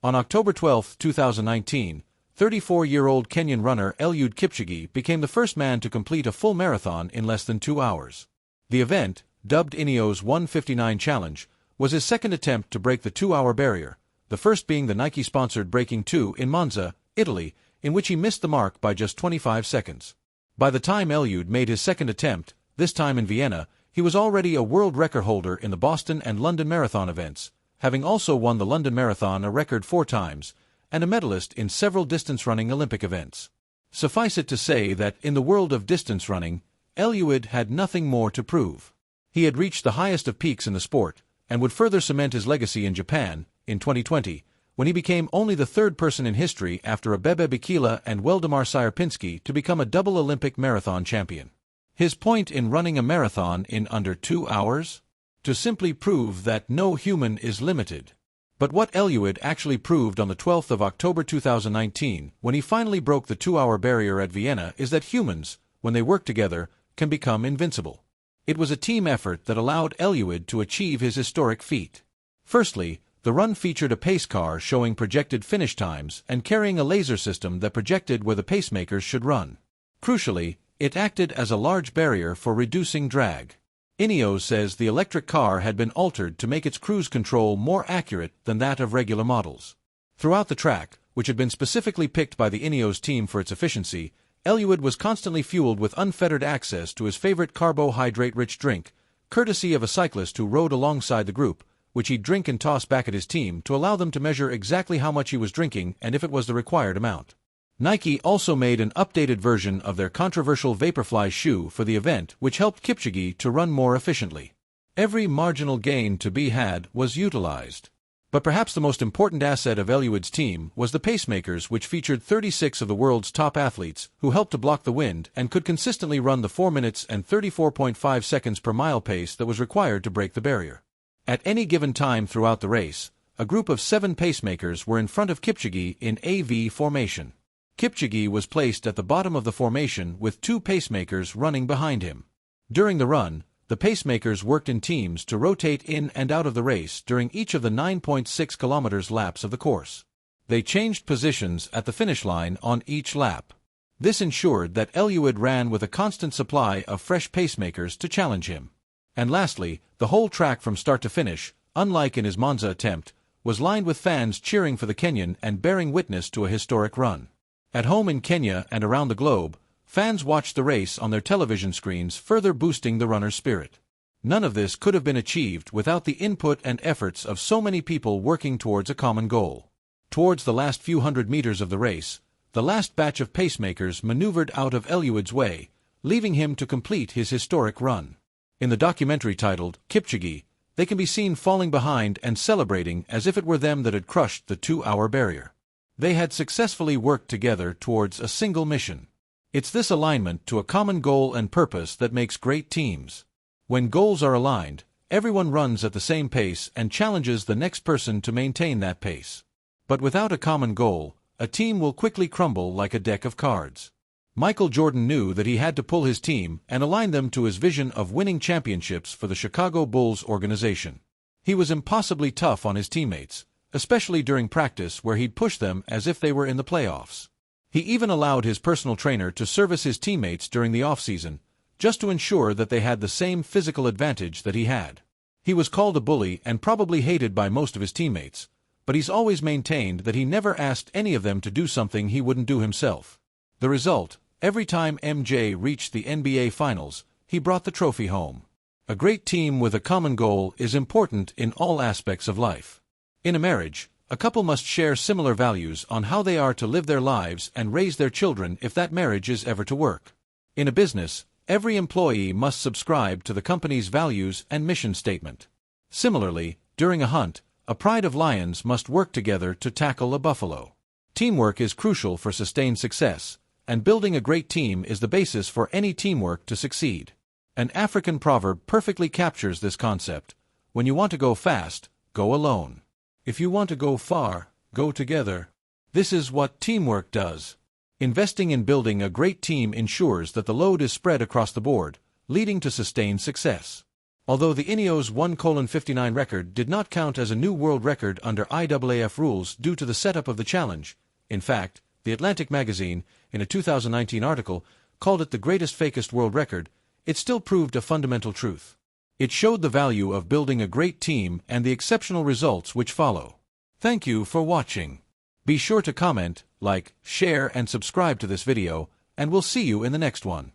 On October 12, 2019, 34-year-old Kenyan runner Eliud Kipchoge became the first man to complete a full marathon in less than 2 hours. The event, dubbed Ineos 1:59 Challenge, was his second attempt to break the 2-hour barrier, the first being the Nike-sponsored Breaking 2 in Monza, Italy, in which he missed the mark by just 25 seconds. By the time Eliud made his second attempt, this time in Vienna, he was already a world record holder in the Boston and London Marathon events, having also won the London Marathon a record 4 times, and a medalist in several distance-running Olympic events. Suffice it to say that in the world of distance running, Eliud had nothing more to prove. He had reached the highest of peaks in the sport, and would further cement his legacy in Japan, in 2020, when he became only the third person in history after Abebe Bikila and Waldemar Sierpinski to become a double Olympic marathon champion. His point in running a marathon in under 2 hours? To simply prove that no human is limited. But what Eliud actually proved on the 12th of October 2019, when he finally broke the 2-hour barrier at Vienna, is that humans, when they work together, can become invincible. It was a team effort that allowed Eliud to achieve his historic feat. Firstly, the run featured a pace car showing projected finish times and carrying a laser system that projected where the pacemakers should run. Crucially, it acted as a large barrier for reducing drag. Ineos says the electric car had been altered to make its cruise control more accurate than that of regular models. Throughout the track, which had been specifically picked by the Ineos team for its efficiency, Eliud was constantly fueled with unfettered access to his favorite carbohydrate-rich drink, courtesy of a cyclist who rode alongside the group, which he'd drink and toss back at his team to allow them to measure exactly how much he was drinking and if it was the required amount. Nike also made an updated version of their controversial Vaporfly shoe for the event, which helped Kipchoge to run more efficiently. Every marginal gain to be had was utilized. But perhaps the most important asset of Eliud's team was the pacemakers, which featured 36 of the world's top athletes who helped to block the wind and could consistently run the 4 minutes and 34.5 seconds per mile pace that was required to break the barrier. At any given time throughout the race, a group of 7 pacemakers were in front of Kipchoge in AV formation. Kipchoge was placed at the bottom of the formation with 2 pacemakers running behind him. During the run, the pacemakers worked in teams to rotate in and out of the race during each of the 9.6 kilometers laps of the course. They changed positions at the finish line on each lap. This ensured that Eliud ran with a constant supply of fresh pacemakers to challenge him. And lastly, the whole track from start to finish, unlike in his Monza attempt, was lined with fans cheering for the Kenyan and bearing witness to a historic run. At home in Kenya and around the globe, fans watched the race on their television screens, further boosting the runner's spirit. None of this could have been achieved without the input and efforts of so many people working towards a common goal. Towards the last few hundred meters of the race, the last batch of pacemakers maneuvered out of Eliud's way, leaving him to complete his historic run. In the documentary titled Kipchoge, they can be seen falling behind and celebrating as if it were them that had crushed the 2-hour barrier. They had successfully worked together towards a single mission. It's this alignment to a common goal and purpose that makes great teams. When goals are aligned, everyone runs at the same pace and challenges the next person to maintain that pace. But without a common goal, a team will quickly crumble like a deck of cards. Michael Jordan knew that he had to pull his team and align them to his vision of winning championships for the Chicago Bulls organization. He was impossibly tough on his teammates, especially during practice where he'd push them as if they were in the playoffs. He even allowed his personal trainer to service his teammates during the off-season, just to ensure that they had the same physical advantage that he had. He was called a bully and probably hated by most of his teammates, but he's always maintained that he never asked any of them to do something he wouldn't do himself. The result, every time MJ reached the NBA Finals, he brought the trophy home. A great team with a common goal is important in all aspects of life. In a marriage, a couple must share similar values on how they are to live their lives and raise their children if that marriage is ever to work. In a business, every employee must subscribe to the company's values and mission statement. Similarly, during a hunt, a pride of lions must work together to tackle a buffalo. Teamwork is crucial for sustained success, and building a great team is the basis for any teamwork to succeed. An African proverb perfectly captures this concept: when you want to go fast, go alone. If you want to go far, go together. This is what teamwork does. Investing in building a great team ensures that the load is spread across the board, leading to sustained success. Although the Ineos 1:59 record did not count as a new world record under IAAF rules due to the setup of the challenge, in fact, The Atlantic magazine, in a 2019 article, called it the greatest fakest world record, it still proved a fundamental truth. It showed the value of building a great team and the exceptional results which follow. Thank you for watching. Be sure to comment, like, share and subscribe to this video, and we'll see you in the next one.